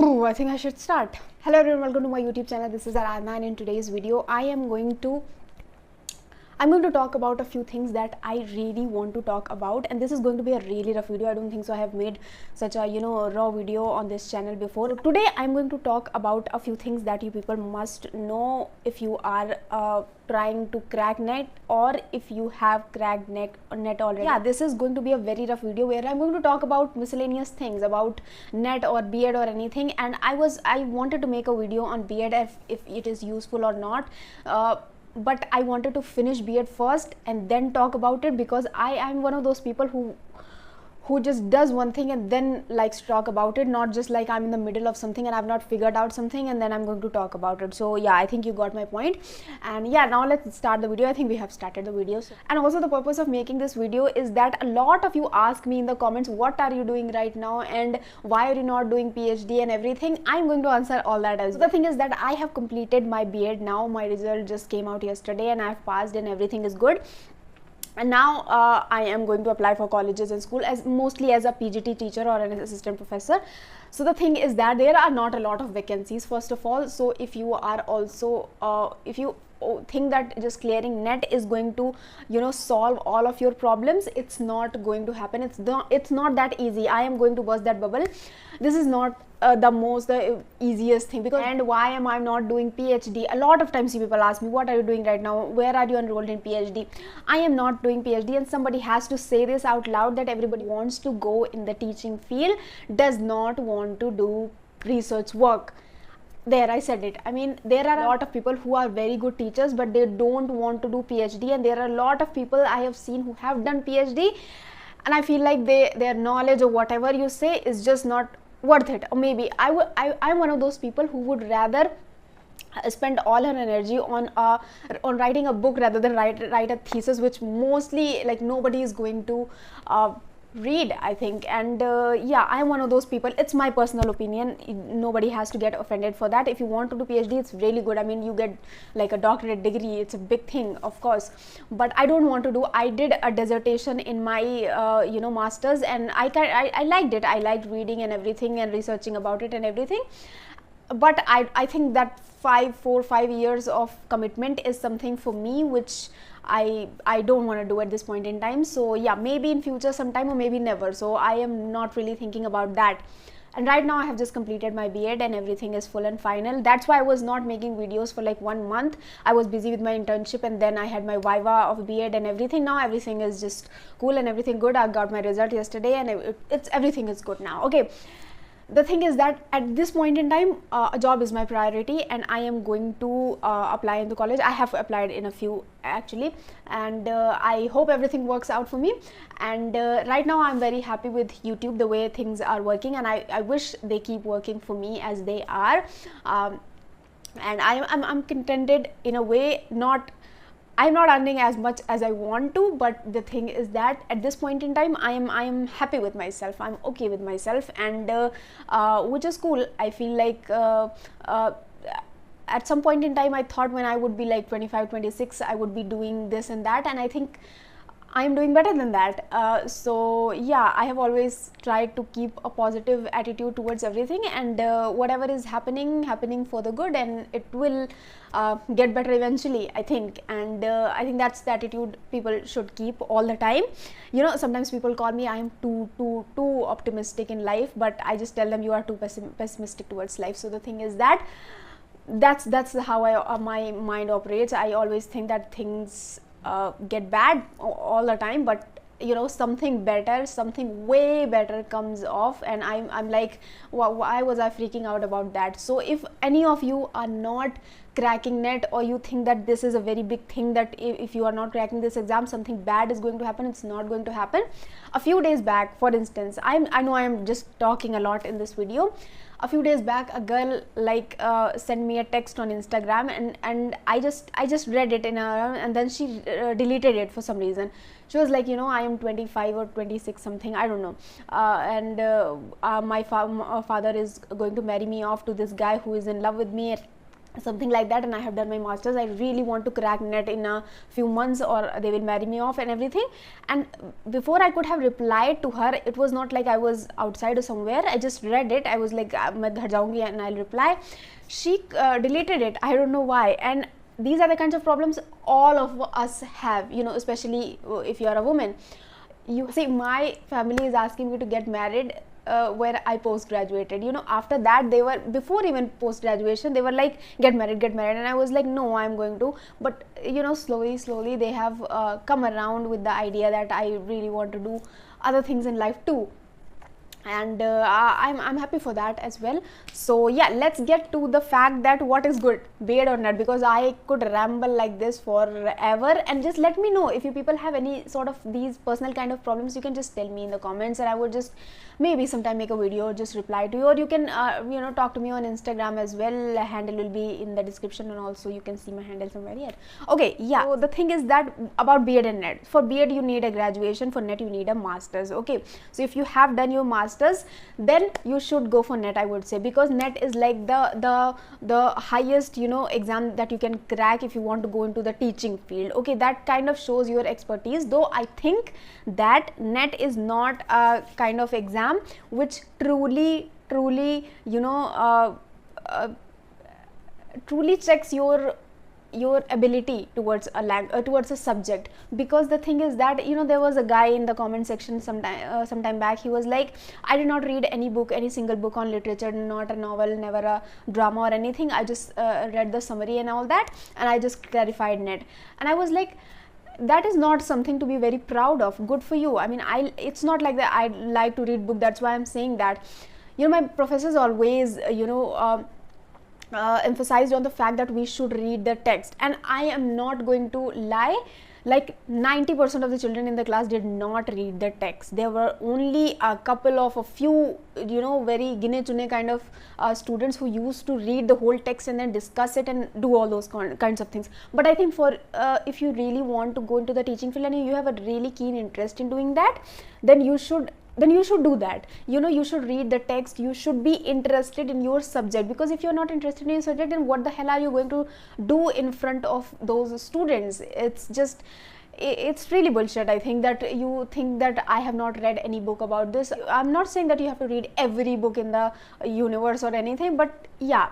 I think I should start. Hello everyone, welcome to my YouTube channel. This is Aradhana, and in today's video I am going to talk about a few things that I really want to talk about, and this is going to be a really rough video. I don't think so I have made such a raw video on this channel before. So today I'm going to talk about a few things that you people must know if you are trying to crack net, or if you have cracked net already. Yeah, this is going to be a very rough video where I'm going to talk about miscellaneous things about net or B.ed or anything, and I wanted to make a video on B.ed if it is useful or not, but I wanted to finish B.ed first and then talk about it, because I am one of those people who just does one thing and then likes to talk about it, not just like I'm in the middle of something and I've not figured out something and then I'm going to talk about it. So yeah, I think you got my point. And yeah, now let's start the video. I think we have started the video. And also the purpose of making this video is that a lot of you ask me in the comments, what are you doing right now and why are you not doing PhD and everything. I'm going to answer all that as well. So the thing is that I have completed my B.ed now. My result just came out yesterday and I've passed and everything is good. And now I am going to apply for colleges and school mostly as a PGT teacher or an assistant professor. So the thing is that there are not a lot of vacancies, first of all. So if you are also if you think that just clearing net is going to solve all of your problems, it's not going to happen. It's not that easy. I am going to burst that bubble. This is not the easiest thing, because and why am I not doing PhD? A lot of times people ask me, what are you doing right now, where are you enrolled in PhD? I am not doing PhD, and somebody has to say this out loud, that everybody wants to go in the teaching field, does not want to do research work. There, I said it. I mean, there are a lot of people who are very good teachers, but they don't want to do PhD, and there are a lot of people I have seen who have done PhD, and I feel like their knowledge or whatever you say is just not worth it. Or maybe I'm one of those people who would rather spend all her energy on writing a book rather than write a thesis, which mostly like nobody is going to read, I think. And yeah, I'm one of those people. It's my personal opinion. Nobody has to get offended for that. If you want to do PhD, it's really good. I mean, you get like a doctorate degree. It's a big thing, of course. But I don't want to do. I did a dissertation in my masters, and I liked it. I liked reading and everything and researching about it and everything. But I think that 4-5 years of commitment is something for me which I don't want to do at this point in time. So yeah, maybe in future sometime, or maybe never. So I am not really thinking about that. And right now I have just completed my B.ed and everything is full and final. That's why I was not making videos for like 1 month. I was busy with my internship, and then I had my viva of B.ed and everything. Now everything is just cool and everything good. I got my result yesterday, and everything is good now. Okay. The thing is that at this point in time, a job is my priority, and I am going to apply in the college. I have applied in a few actually, and I hope everything works out for me. And right now I'm very happy with YouTube, the way things are working, and I wish they keep working for me as they are. And I'm contented in a way. I'm not earning as much as I want to, but the thing is that at this point in time, I am happy with myself. I'm okay with myself, and which is cool. I feel like at some point in time, I thought when I would be like 25, 26, I would be doing this and that, and I think I'm doing better than that. So yeah, I have always tried to keep a positive attitude towards everything, and whatever is happening for the good, and it will get better eventually, I think. And I think that's the attitude people should keep all the time. Sometimes people call me I am too optimistic in life, but I just tell them you are too pessimistic towards life. So the thing is that that's how my mind operates. I always think that things get bad all the time, but something better, something way better comes off, and I'm like, why was I freaking out about that? So if any of you are not cracking net, or you think that this is a very big thing, that if you are not cracking this exam, something bad is going to happen, it's not going to happen. A few days back, for instance, I know I am just talking a lot in this video. A few days back, a girl sent me a text on Instagram, and I just read it and then she deleted it for some reason. She was like, I am 25 or 26 something, I don't know, and my father is going to marry me off to this guy who is in love with me, something like that, and I have done my masters. I really want to crack net in a few months or they will marry me off and everything. And before I could have replied to her, it was not like I was outside or somewhere. I just read it. I was like, main ghar jaungi and I'll reply. She deleted it. I don't know why. And these are the kinds of problems all of us have, you know, especially if you are a woman. You see, my family is asking me to get married when I post-graduated. You know, after that, they were, before even post-graduation, they were like, get married, and I was like, no, I'm going to. But you know, slowly they have come around with the idea that I really want to do other things in life too. And I'm happy for that as well. So yeah, let's get to the fact that what is good, B.ed or Net, because I could ramble like this forever. And just let me know if you people have any sort of these personal kind of problems. You can just tell me in the comments, and I would just maybe sometime make a video or just reply to you, or you can you know, talk to me on Instagram as well. Handle will be in the description, and also you can see my handle somewhere here. Okay, yeah, so the thing is that about B.ed and Net, for B.ed you need a graduation, for Net you need a master's. Okay, so if you have done your master's, then you should go for Net, I would say, because Net is like the highest, you know, exam that you can crack if you want to go into the teaching field. Okay, that kind of shows your expertise, though I think that Net is not a kind of exam which truly you know truly checks your ability towards a towards a subject. Because the thing is that, you know, there was a guy in the comment section sometime back. He was like, I did not read any single book on literature, not a novel, never a drama or anything. I just read the summary and all that, and I just clarified Net. And I was like, that is not something to be very proud of. Good for you. I mean, it's not like that I like to read book, that's why I'm saying that. You know, my professors always you know emphasized on the fact that we should read the text, and I am not going to lie, like 90% of the children in the class did not read the text. There were only a couple of a few, you know, very gine chune kind of students who used to read the whole text and then discuss it and do all those kinds of things. But I think for if you really want to go into the teaching field and you have a really keen interest in doing that, then you should do that. You know, you should read the text, you should be interested in your subject, because if you're not interested in your subject, then what the hell are you going to do in front of those students? It's really bullshit. I think that you think that I have not read any book about this. I'm not saying that you have to read every book in the universe or anything, but yeah,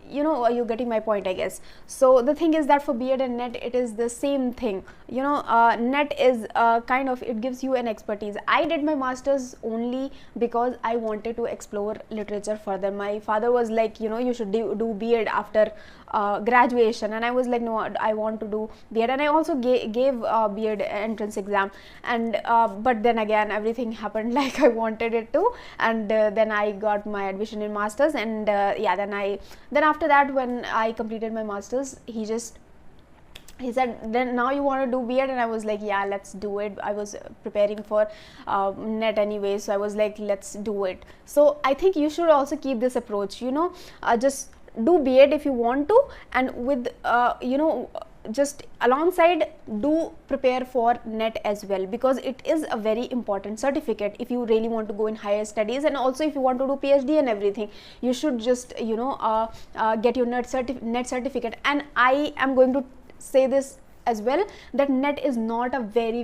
you know, you're getting my point, I guess. So the thing is that for B.ed and Net, it is the same thing. You know, Net is kind of, it gives you an expertise. I did my masters only because I wanted to explore literature further. My father was like, you know, you should do B.ed after graduation, and I was like, no, I want to do B.ed. And I also gave B.ed entrance exam, and but then again everything happened like I wanted it to, and then I got my admission in masters, and yeah, then after that, when I completed my masters, he said, then now you want to do B.ed? And I was like, yeah, let's do it. I was preparing for Net anyway, so I was like, let's do it. So I think you should also keep this approach, you know, just do B.ed if you want to, and with you know, just alongside do prepare for Net as well, because it is a very important certificate if you really want to go in higher studies. And also if you want to do Ph.D. and everything, you should just, you know, get your Net certificate. And I am going to say this as well, that Net is not a very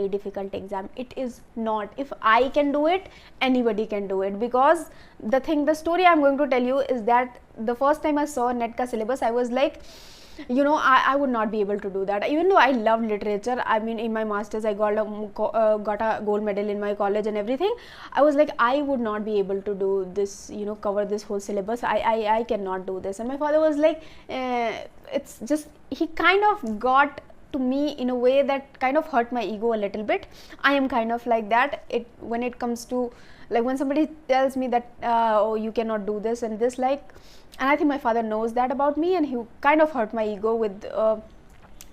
difficult exam. It is not. If I can do it, anybody can do it. Because the story I'm going to tell you is that the first time I saw Net ka syllabus, I was like, you know, I would not be able to do that. Even though I love literature, I mean, in my masters I got a gold medal in my college and everything, I was like, I would not be able to do this, you know, cover this whole syllabus. I cannot do this. And my father was like, it's just, he kind of got to me in a way that kind of hurt my ego a little bit. I am kind of like that. When it comes to, like, when somebody tells me that oh, you cannot do this and this, like, and I think my father knows that about me, and he kind of hurt my ego with a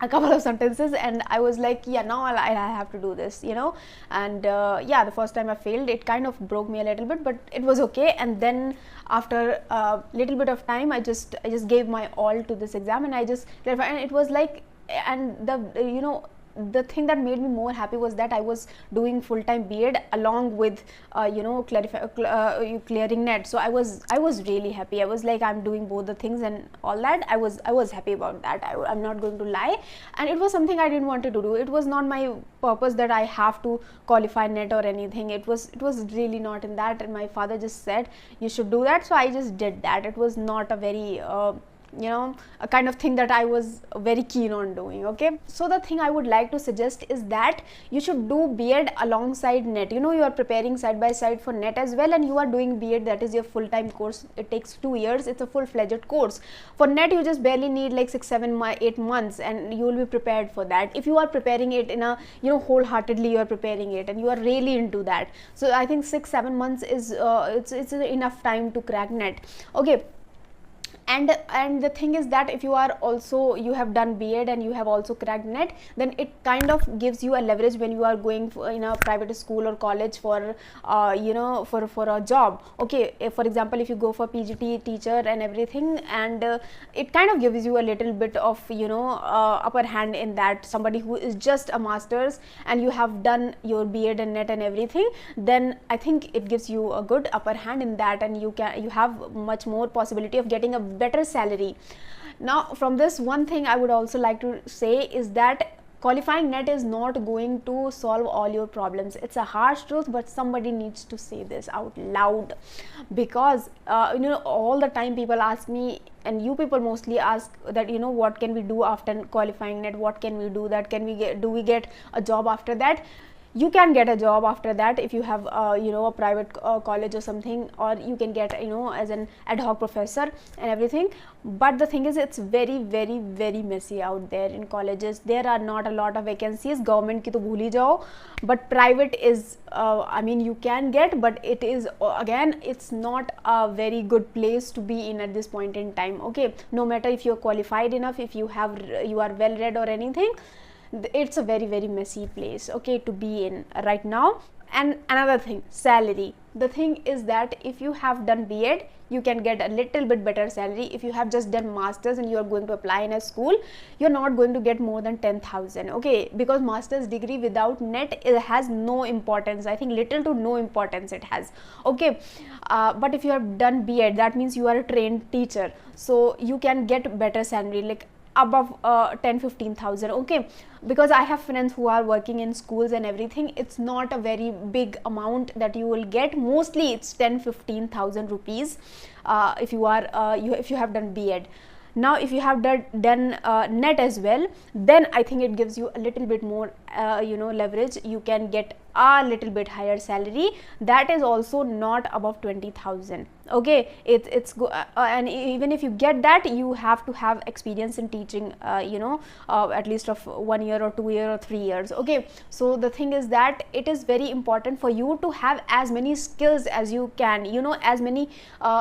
couple of sentences, and I was like, yeah, now I have to do this, you know. And yeah, the first time I failed, it kind of broke me a little bit, but it was okay. And then after a little bit of time, I just gave my all to this exam, and I just clarified, and it was like, and the, you know, the thing that made me more happy was that I was doing full-time B.ed along with clearing net. So I was really happy. I was like, I'm doing both the things and all that. I was happy about that. I'm not going to lie, and it was something I didn't want to do. It was not my purpose that I have to qualify net or anything. It was really not in that, and my father just said you should do that, so I just did that. It was not a very a kind of thing that I was very keen on doing. Okay, so the thing I would like to suggest is that you should do B.ed alongside net. You are preparing side by side for net as well, and you are doing B.ed, that is your full-time course. It takes 2 years. It's a full-fledged course. For net you just barely need like 6, 7, 8 months, and you will be prepared for that. If you are preparing it in a wholeheartedly, you are preparing it and you are really into that, so I think 6, 7 months is it's enough time to crack net. Okay, and the thing is that if you are also, you have done B.ed and you have also cracked net, then it kind of gives you a leverage when you are going in a private school or college for for a job. Okay, for example, if you go for PGT teacher and everything, and it kind of gives you a little bit of upper hand in that. Somebody who is just a master's and you have done your B.ed and net and everything, then I think it gives you a good upper hand in that, and you have much more possibility of getting a better salary. Now from this, one thing I would also like to say is that qualifying net is not going to solve all your problems. It's a harsh truth, but somebody needs to say this out loud, because all the time people ask me, and you people mostly ask that what can we do after qualifying net, what can we do, that do we get a job after that? You can get a job after that if you have a private college or something, or you can get as an ad hoc professor and everything. But the thing is, it's very, very, very messy out there in colleges. There are not a lot of vacancies. Government ki to bhool hi jao, but private is I mean, you can get, but it is again, it's not a very good place to be in at this point in time. Okay, no matter if you're qualified enough, if you are well read or anything, it's a very, very messy place, okay, to be in right now. And another thing, salary. The thing is that if you have done B.ed, you can get a little bit better salary. If you have just done masters and you are going to apply in a school, you're not going to get more than 10,000. okay, because master's degree without net, it has no importance. I think little to no importance it has. Okay, but if you have done B.ed, that means you are a trained teacher, so you can get better salary, like above 10-15,000. okay, because I have friends who are working in schools and everything. It's not a very big amount that you will get. Mostly it's 10-15,000 rupees if you are if you have done B.ed. Now if you have done net as well, then I think it gives you a little bit more leverage. You can get a little bit higher salary, that is also not above 20,000. okay, it's and even if you get that, you have to have experience in teaching at least of 1 year or 2 year or 3 years. okay, so the thing is that it is very important for you to have as many skills as you can, as many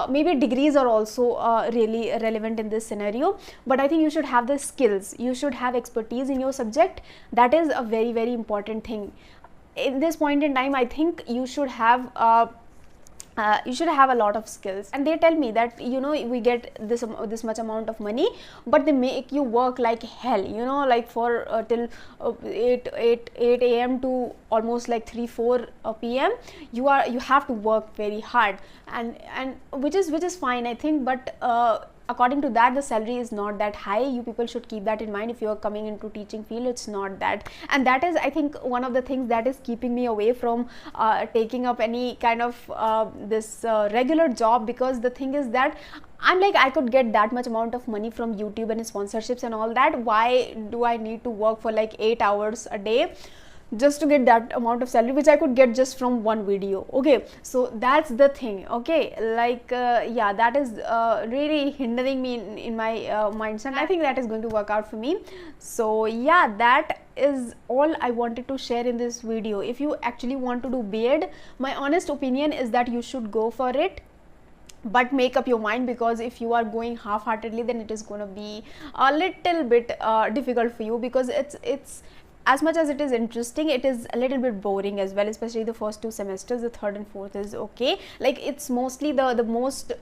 maybe degrees are also really relevant in this scenario, but I think you should have the skills, you should have expertise in your subject. That is a very, very important thing. In this point in time, I think you should have a lot of skills. And they tell me that we get this much amount of money, but they make you work like hell, like for till 8 a.m. to almost like 3-4 p.m. you have to work very hard, and which is fine, I think, but according to that, the salary is not that high. You people should keep that in mind. If you are coming into teaching field, it's not that. And that is, I think, one of the things that is keeping me away from taking up any kind of this regular job, because the thing is that I'm like, I could get that much amount of money from YouTube and sponsorships and all that. Why do I need to work for like 8 hours a day just to get that amount of salary, which I could get just from one video? Okay, so that's the thing. okay, like yeah, that is really hindering me in my mindset. I think that is going to work out for me. So yeah, that is all I wanted to share in this video. If you actually want to do B.ed, my honest opinion is that you should go for it, but make up your mind, because if you are going half-heartedly, then it is going to be a little bit difficult for you, because it's as much as it is interesting, it is a little bit boring as well, especially the first 2 semesters. The third and fourth is okay. Like, it's mostly the most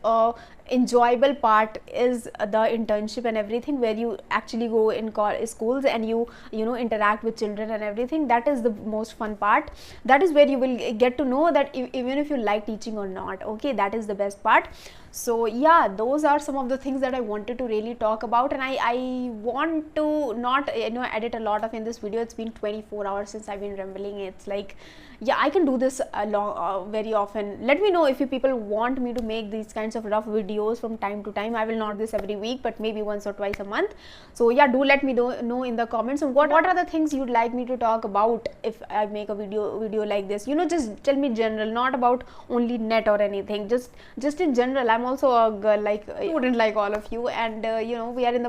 enjoyable part is the internship and everything, where you actually go in schools and you know, interact with children and everything. That is the most fun part. That is where you will get to know that even if you like teaching or not, okay, that is the best part. So yeah, those are some of the things that I wanted to really talk about, and I want to not, you know, edit a lot of in this video. It's been 24 hours since I've been rambling. It's like, yeah, I can do this very often. Let me know if you people want me to make these kinds of rough videos from time to time. I will not do this every week, but maybe once or twice a month. So yeah, do let me know in the comments. And what are the things you'd like me to talk about if I make a video like this? You know, just tell me general, not about only net or anything. Just in general. I'm also a girl, like student like all of you, and you know, we are in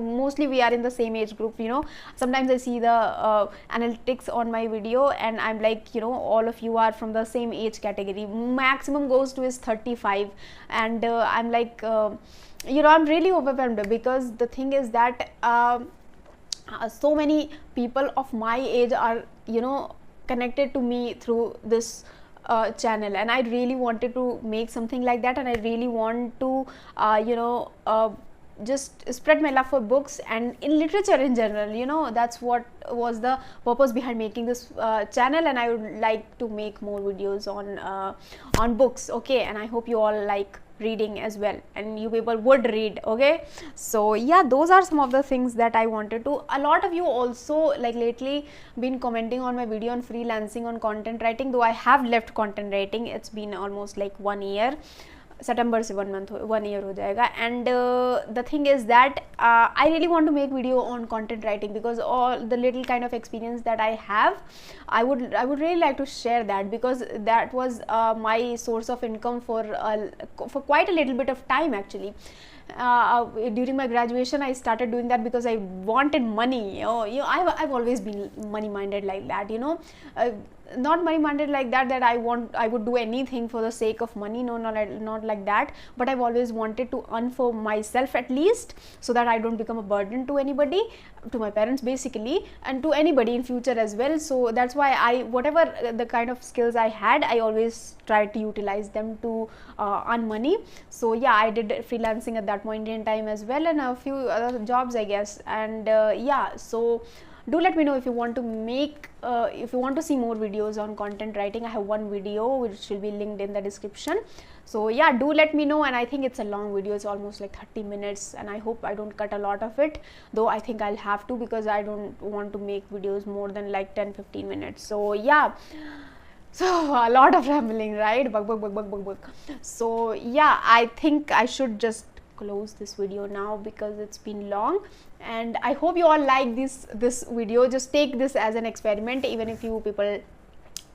the same age group. You know, sometimes I see the analytics on my video, and I'm like, you know, all of you are from the same age category. Maximum goes to is 35, and I'm like, you know, I'm really overwhelmed, because the thing is that so many people of my age are, you know, connected to me through this channel, and I really wanted to make something like that, and I really want to you know, just spread my love for books and in literature in general. You know, that's what was the purpose behind making this channel, and I would like to make more videos on books, okay? And I hope you all like reading as well, and you people would read, okay? So yeah, those are some of the things that I wanted to. A lot of you also, like, lately been commenting on my video on freelancing, on content writing, though I have left content writing. It's been almost like 1 year. September से 1 year हो जाएगा, and the thing is that I really want to make video on content writing, because all the little kind of experience that I have, I would really like to share that, because that was my source of income for quite a little bit of time actually. During my graduation, I started doing that because I wanted money. You know, I've always been money minded like that, you know. Not money minded like that I would do anything for the sake of money. No, not like that. But I've always wanted to earn for myself at least, so that I don't become a burden to anybody, to my parents basically, and to anybody in future as well. So that's why whatever the kind of skills I had, I always tried to utilize them to earn money. So yeah, I did freelancing at that point in time as well, and a few other jobs, I guess. And yeah, so do let me know if you want to make if you want to see more videos on content writing. I have one video which will be linked in the description. So yeah, do let me know. And I think it's a long video, it's almost like 30 minutes, and I hope I don't cut a lot of it, though I think I'll have to, because I don't want to make videos more than like 10-15 minutes. So yeah, so a lot of rambling, right? Bug. So yeah, I think I should just close this video now, because it's been long, and I hope you all like this video. Just take this as an experiment. Even if you people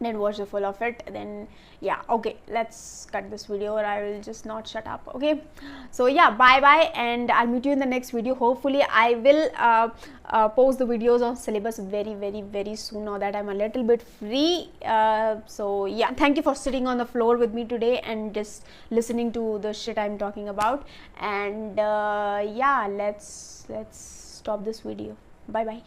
didn't watch the full of it, then yeah, okay, let's cut this video, or I will just not shut up, okay? So yeah, bye, and I'll meet you in the next video. Hopefully I will post the videos on syllabus very soon, now that I'm a little bit free. So yeah, thank you for sitting on the floor with me today and just listening to the shit I'm talking about. And yeah, let's stop this video. Bye.